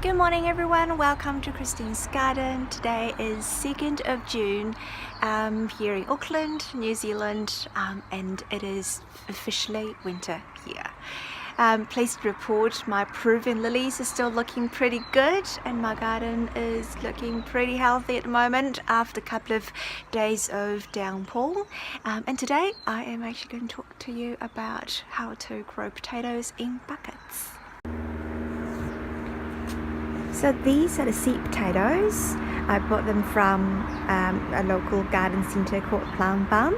Good morning everyone, welcome to Christine's Garden. Today is 2nd of June here in Auckland, New Zealand, and it is officially winter here. Pleased to report my Peruvian lilies are still looking pretty good and my garden is looking pretty healthy at the moment after a couple of days of downpour. And today I am actually going to talk to you about how to grow potatoes in buckets. So these are the seed potatoes. I bought them from a local garden centre called Plant Barn.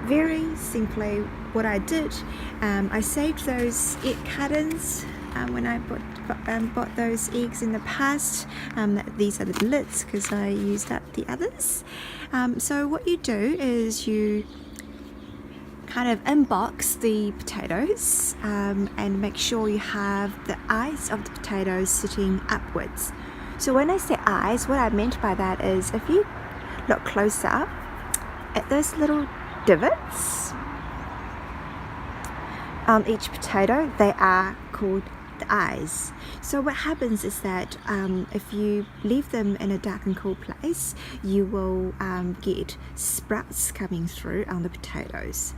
Very simply, what I did, I saved those egg cartons when I bought those eggs in the past. These are the lids because I used up the others. So what you do is you kind of unbox the potatoes and make sure you have the eyes of the potatoes sitting upwards. So when I say eyes, what I meant by that is if you look closer at those little divots on each potato, they are called the eyes. So what happens is that if you leave them in a dark and cool place, you will get sprouts coming through on the potatoes.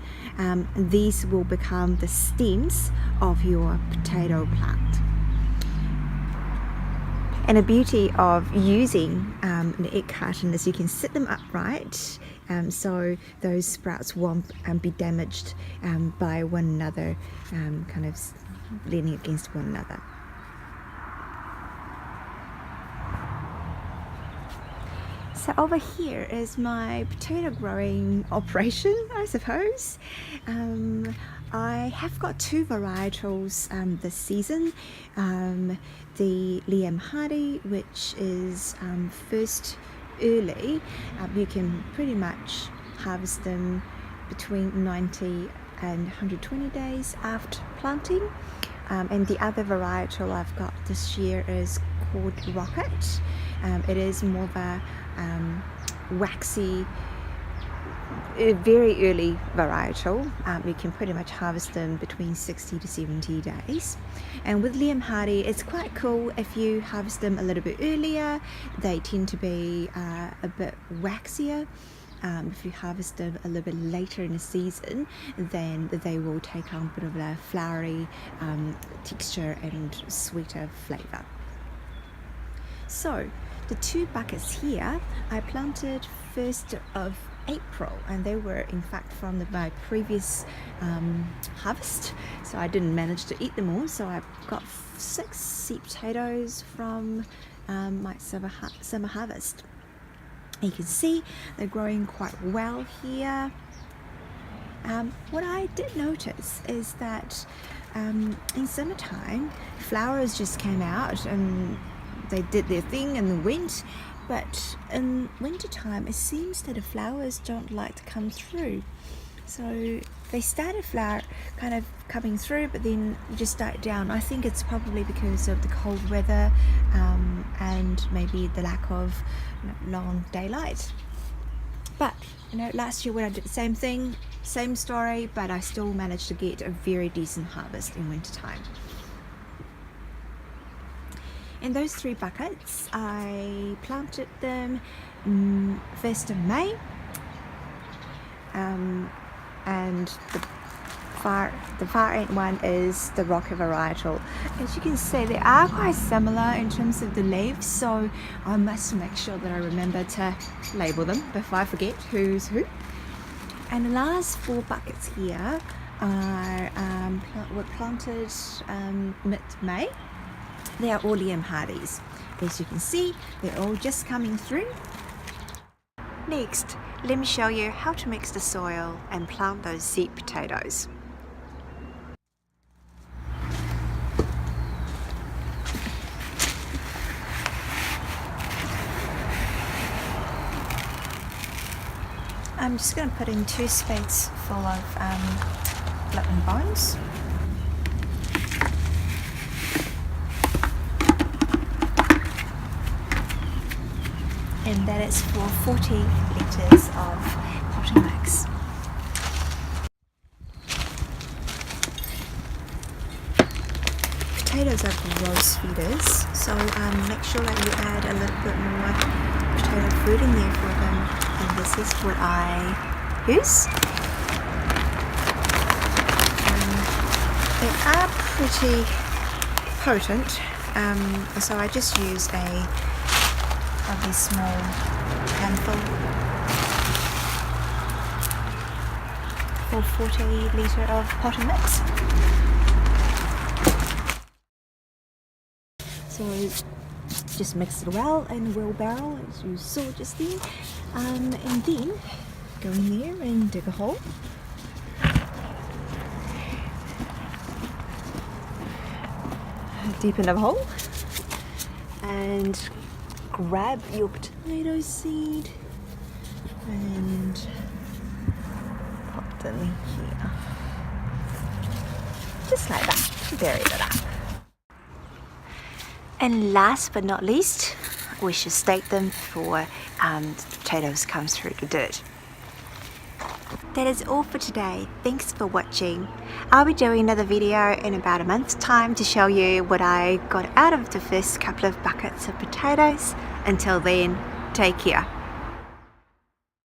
These will become the stems of your potato plant. And the beauty of using an egg carton is you can sit them upright so those sprouts won't be damaged by one another, kind of leaning against one another. So over here is my potato growing operation, I suppose. I have got two varietals this season. The Liam Hardy, which is first early. You can pretty much harvest them between 90 and 120 days after planting. And the other varietal I've got this year is called Rocket. It is more of a waxy, very early varietal. You can pretty much harvest them between 60 to 70 days. And with Liam Hardy, it's quite cool if you harvest them a little bit earlier. They tend to be a bit waxier. If you harvest them a little bit later in the season, then they will take on a bit of a flowery texture and sweeter flavour. So the two buckets here I planted 1st of April, and they were in fact from my previous harvest, so I didn't manage to eat them all. So I've got 6 seed potatoes from my summer harvest. You can see they're growing quite well here. What I did notice is that in summertime flowers just came out and they did their thing and went, but in wintertime it seems that the flowers don't like to come through. So they started kind of coming through, but then just died down. I think it's probably because of the cold weather and maybe the lack of long daylight. But last year when I did the same thing, same story, but I still managed to get a very decent harvest in wintertime. In those 3 buckets, I planted them 1st of May, and the far end one is the Rocket varietal. As you can see, they are quite similar in terms of the leaves, so I must make sure that I remember to label them before I forget who's who. And the last 4 buckets here were planted mid-May. They are all Liam Hardys. As you can see, they're all just coming through. Next, let me show you how to mix the soil and plant those seed potatoes. I'm just going to put in 2 spades full of Blackman bones. And that is for 40 litres of potting mix. potatoes are gross feeders, so make sure that you add a little bit more potato fruit in there for them, and this is what I use. They are pretty potent, so I just use a probably small handful for 40 litre of potting mix. So just mix it well in a wheelbarrow as you saw just then, and then go in there and dig a hole. Deepen the hole and grab your potato seed and pop them here, just like that. Bury it up. And last but not least, we should stake them before the potatoes come through the dirt. That is all for today. Thanks for watching. I'll be doing another video in about a month's time to show you what I got out of the first couple of buckets of potatoes. Until then, take care.